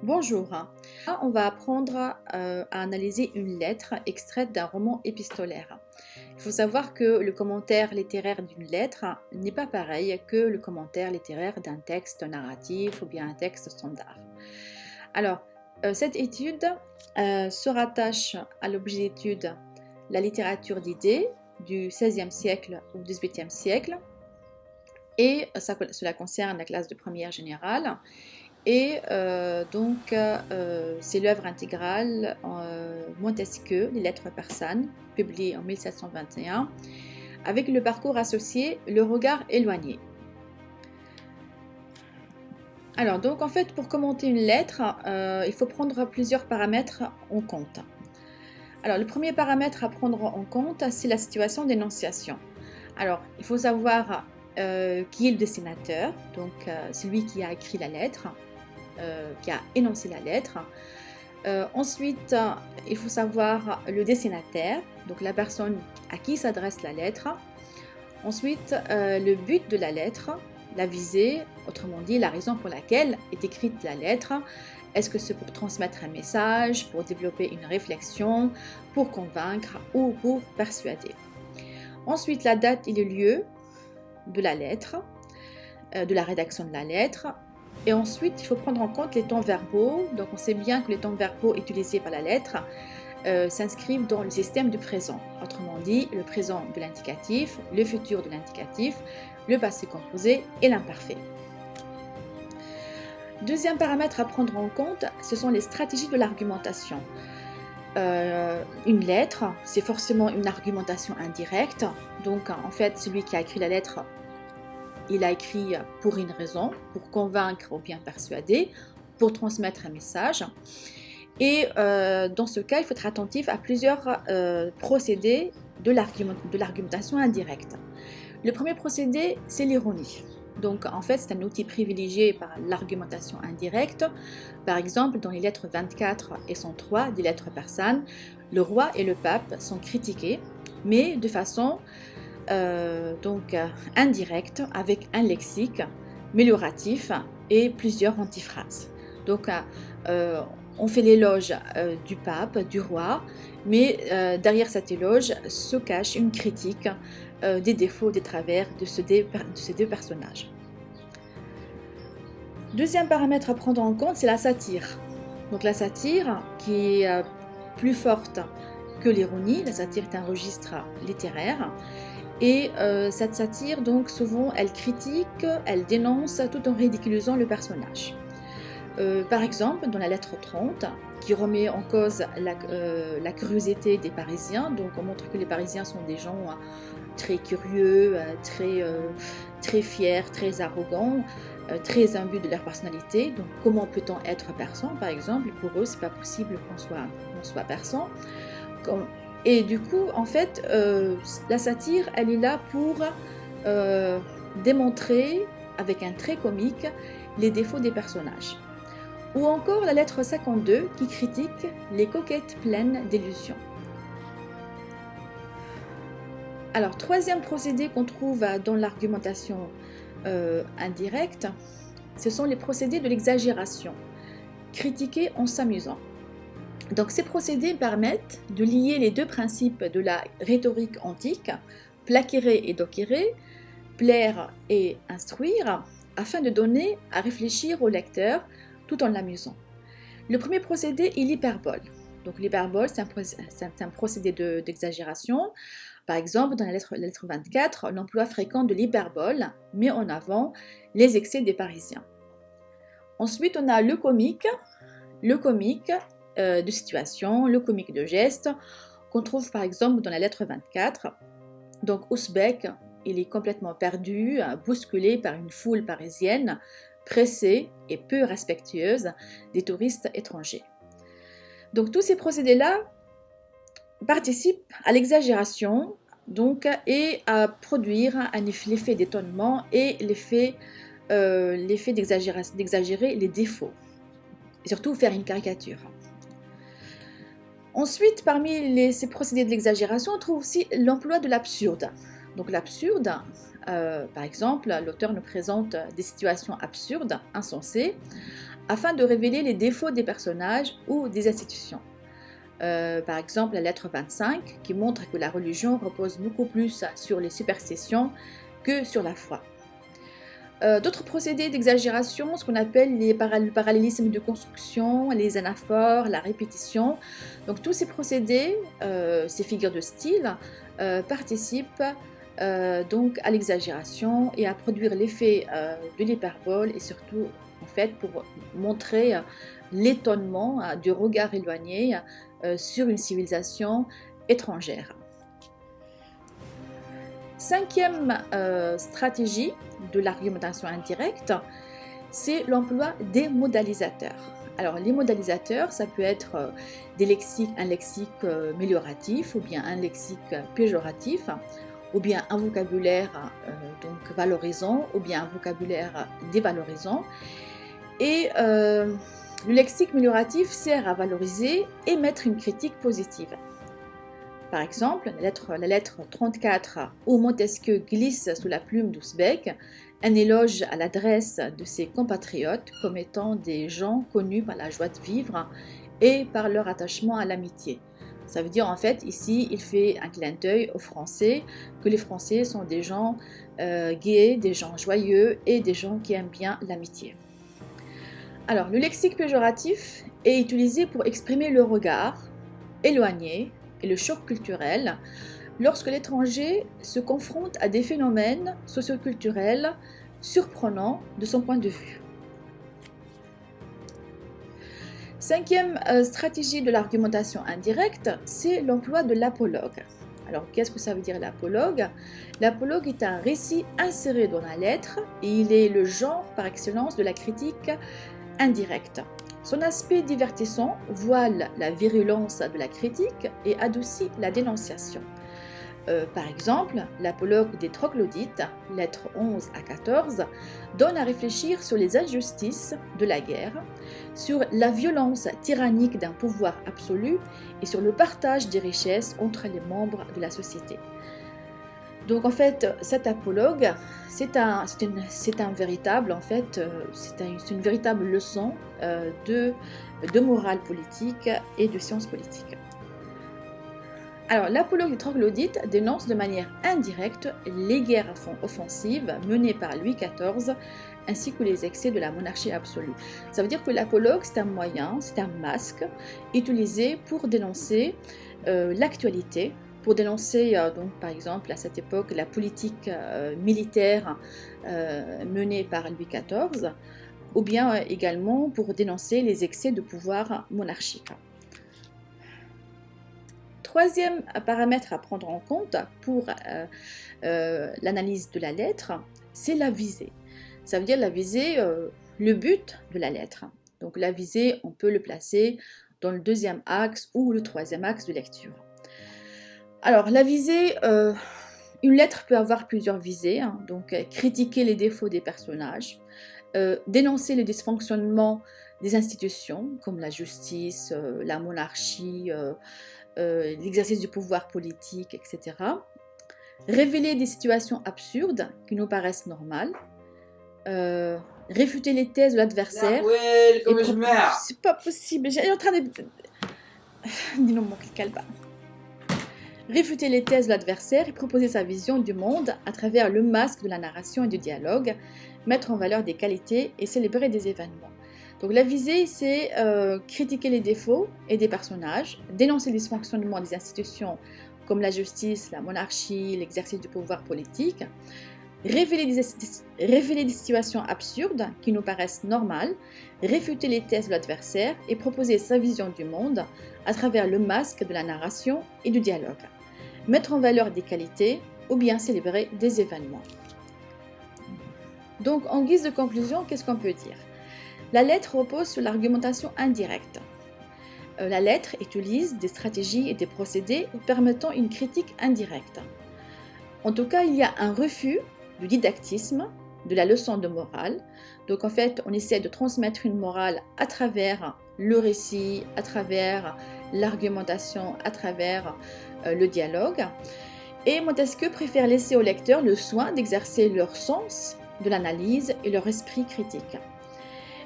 Bonjour. Là, on va apprendre à analyser une lettre extraite d'un roman épistolaire. Il faut savoir que le commentaire littéraire d'une lettre n'est pas pareil que le commentaire littéraire d'un texte narratif ou bien un texte standard. Alors, cette étude se rattache à l'objet d'étude la littérature d'idées du XVIe siècle au XVIIIe siècle et cela concerne la classe de première générale. Et c'est l'œuvre intégrale Montesquieu, les lettres persanes, publiée en 1721, avec le parcours associé, le regard éloigné. Alors, donc en fait, pour commenter une lettre, il faut prendre plusieurs paramètres en compte. Alors, le premier paramètre à prendre en compte, c'est la situation d'énonciation. Alors, il faut savoir qui est le destinataire, donc celui qui a écrit la lettre. Qui a énoncé la lettre. Ensuite, il faut savoir le destinataire, donc la personne à qui s'adresse la lettre. Ensuite, le but de la lettre, la visée, autrement dit la raison pour laquelle est écrite la lettre. Est-ce que c'est pour transmettre un message, pour développer une réflexion, pour convaincre ou pour persuader? Ensuite, la date et le lieu de la lettre, de la rédaction de la lettre. Et ensuite, il faut prendre en compte les temps verbaux. Donc, on sait bien que les temps verbaux utilisés par la lettre s'inscrivent dans le système du présent. Autrement dit, le présent de l'indicatif, le futur de l'indicatif, le passé composé et l'imparfait. Deuxième paramètre à prendre en compte, ce sont les stratégies de l'argumentation. Une lettre, c'est forcément une argumentation indirecte. Donc, en fait, celui qui a écrit la lettre, il a écrit pour une raison, pour convaincre ou bien persuader, pour transmettre un message. Et dans ce cas, il faut être attentif à plusieurs procédés de l'argumentation indirecte. Le premier procédé, c'est l'ironie. Donc en fait, c'est un outil privilégié par l'argumentation indirecte. Par exemple, dans les lettres 24 et 103 des lettres persanes, le roi et le pape sont critiqués, mais de façon indirecte, avec un lexique mélioratif et plusieurs antiphrases. Donc on fait l'éloge du pape, du roi, mais derrière cet éloge se cache une critique des défauts, des travers de ces deux personnages. Deuxième paramètre à prendre en compte, c'est la satire. Donc la satire qui est plus forte que l'ironie. La satire est un registre littéraire. Et cette satire, donc souvent, elle critique, elle dénonce tout en ridiculisant le personnage. Par exemple, dans la lettre 30, qui remet en cause la curiosité des Parisiens, donc on montre que les Parisiens sont des gens très curieux, très fiers, très arrogants, très imbus de leur personnalité. Donc comment peut-on être persan, par exemple? Pour eux, c'est pas possible qu'on soit persan. Et du coup, en fait, la satire, elle est là pour démontrer, avec un trait comique, les défauts des personnages. Ou encore la lettre 52 qui critique les coquettes pleines d'illusions. Alors, troisième procédé qu'on trouve dans l'argumentation indirecte, ce sont les procédés de l'exagération, critiqués en s'amusant. Donc ces procédés permettent de lier les deux principes de la rhétorique antique, placere et docere, plaire et instruire, afin de donner à réfléchir au lecteur tout en l'amusant. Le premier procédé est l'hyperbole. Donc l'hyperbole, c'est un procédé d'exagération. Par exemple, dans la lettre 24, l'emploi fréquent de l'hyperbole met en avant les excès des Parisiens. Ensuite, on a le comique de situation, le comique de geste, qu'on trouve par exemple dans la lettre 24. Donc Ousbek, il est complètement perdu, bousculé par une foule parisienne, pressée et peu respectueuse des touristes étrangers. Donc tous ces procédés-là participent à l'exagération et à produire l'effet d'étonnement et l'effet d'exagérer les défauts, et surtout faire une caricature. Ensuite, parmi ces procédés de l'exagération, on trouve aussi l'emploi de l'absurde. Donc l'absurde, par exemple, l'auteur nous présente des situations absurdes, insensées, afin de révéler les défauts des personnages ou des institutions. Par exemple, la lettre 25 qui montre que la religion repose beaucoup plus sur les superstitions que sur la foi. D'autres procédés d'exagération, ce qu'on appelle le parallélisme de construction, les anaphores, la répétition. Donc tous ces procédés, ces figures de style, participent donc à l'exagération et à produire l'effet de l'hyperbole et surtout en fait pour montrer l'étonnement du regard éloigné sur une civilisation étrangère. Cinquième stratégie de l'argumentation indirecte, c'est l'emploi des modalisateurs. Alors les modalisateurs, ça peut être un lexique mélioratif ou bien un lexique péjoratif ou bien un vocabulaire donc valorisant ou bien un vocabulaire dévalorisant. Et le lexique mélioratif sert à valoriser et mettre une critique positive. Par exemple, la lettre 34 où Montesquieu glisse sous la plume d'Ouzbek un éloge à l'adresse de ses compatriotes comme étant des gens connus par la joie de vivre et par leur attachement à l'amitié. Ça veut dire en fait ici il fait un clin d'œil aux Français, que les Français sont des gens gais, des gens joyeux et des gens qui aiment bien l'amitié. Alors le lexique péjoratif est utilisé pour exprimer le regard éloigné et le choc culturel lorsque l'étranger se confronte à des phénomènes socioculturels surprenants de son point de vue. Cinquième stratégie de l'argumentation indirecte, c'est l'emploi de l'apologue. Alors, qu'est-ce que ça veut dire l'apologue? L'apologue est un récit inséré dans la lettre et il est le genre par excellence de la critique indirecte. Son aspect divertissant voile la virulence de la critique et adoucit la dénonciation. Par exemple, l'apologue des troglodytes, lettres 11 à 14, donne à réfléchir sur les injustices de la guerre, sur la violence tyrannique d'un pouvoir absolu et sur le partage des richesses entre les membres de la société. Donc en fait, cet apologue, c'est une véritable leçon de morale politique et de sciences politiques. Alors, l'apologue des troglodytes dénonce de manière indirecte les guerres offensives menées par Louis XIV ainsi que les excès de la monarchie absolue. Ça veut dire que l'apologue, c'est un moyen, c'est un masque utilisé pour dénoncer l'actualité, pour dénoncer donc par exemple à cette époque la politique militaire menée par Louis XIV, ou bien également pour dénoncer les excès de pouvoir monarchique. Troisième paramètre à prendre en compte pour l'analyse de la lettre, c'est la visée. Ça veut dire la visée, le but de la lettre. Donc la visée, on peut le placer dans le deuxième axe ou le troisième axe de lecture. Alors la visée, une lettre peut avoir plusieurs visées, hein, donc critiquer les défauts des personnages, dénoncer le dysfonctionnement des institutions comme la justice, la monarchie, l'exercice du pouvoir politique, etc. Révéler des situations absurdes qui nous paraissent normales, réfuter les thèses de l'adversaire. C'est pas possible, j'ai en train de... Dis-nous mon calme. Réfuter les thèses de l'adversaire et proposer sa vision du monde à travers le masque de la narration et du dialogue, mettre en valeur des qualités et célébrer des événements. Donc la visée, c'est critiquer les défauts et des personnages, dénoncer les dysfonctionnements des institutions comme la justice, la monarchie, l'exercice du pouvoir politique, révéler des situations absurdes qui nous paraissent normales, réfuter les thèses de l'adversaire et proposer sa vision du monde à travers le masque de la narration et du dialogue, mettre en valeur des qualités ou bien célébrer des événements. Donc en guise de conclusion, qu'est-ce qu'on peut dire ? La lettre repose sur l'argumentation indirecte. La lettre utilise des stratégies et des procédés permettant une critique indirecte. En tout cas, il y a un refus du didactisme, de la leçon de morale. Donc en fait, on essaie de transmettre une morale à travers le récit, à travers l'argumentation, à travers le dialogue. Et Montesquieu préfère laisser aux lecteurs le soin d'exercer leur sens de l'analyse et leur esprit critique.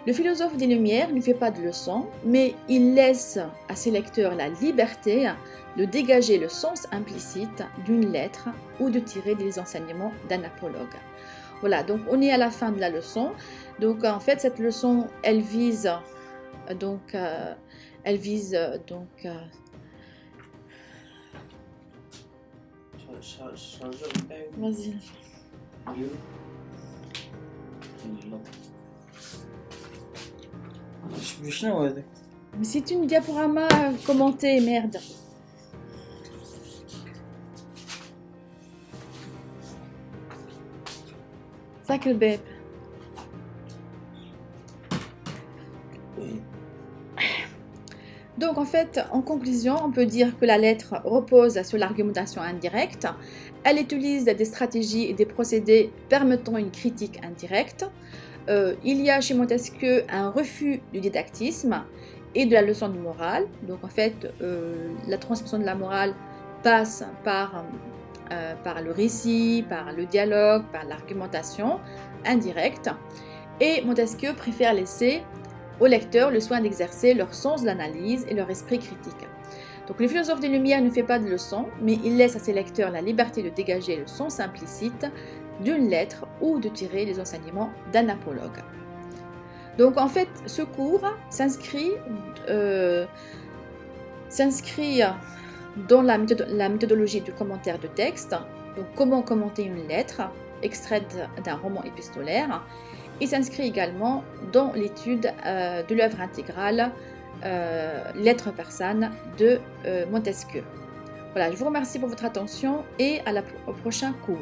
Le philosophe des Lumières ne fait pas de leçons, mais il laisse à ses lecteurs la liberté de dégager le sens implicite d'une lettre ou de tirer des enseignements d'un apologue. Voilà, donc on est à la fin de la leçon. Donc en fait, cette leçon, elle vise donc vas-y. Mais c'est une diaporama commentée, merde. Ça que le bébé. Donc en fait, en conclusion, on peut dire que la lettre repose sur l'argumentation indirecte. Elle utilise des stratégies et des procédés permettant une critique indirecte. Il y a chez Montesquieu un refus du didactisme et de la leçon de morale. Donc en fait, la transmission de la morale passe par le récit, par le dialogue, par l'argumentation indirecte. Et Montesquieu préfère laisser aux lecteurs le soin d'exercer leur sens de l'analyse et leur esprit critique. Donc le philosophe des Lumières ne fait pas de leçons, mais il laisse à ses lecteurs la liberté de dégager le sens implicite d'une lettre ou de tirer les enseignements d'un apologue. Donc en fait, ce cours s'inscrit dans la méthodologie du commentaire de texte. Donc comment commenter une lettre extraite d'un roman épistolaire. Il s'inscrit également dans l'étude de l'œuvre intégrale Lettres persanes de Montesquieu. Voilà, je vous remercie pour votre attention et au prochain cours.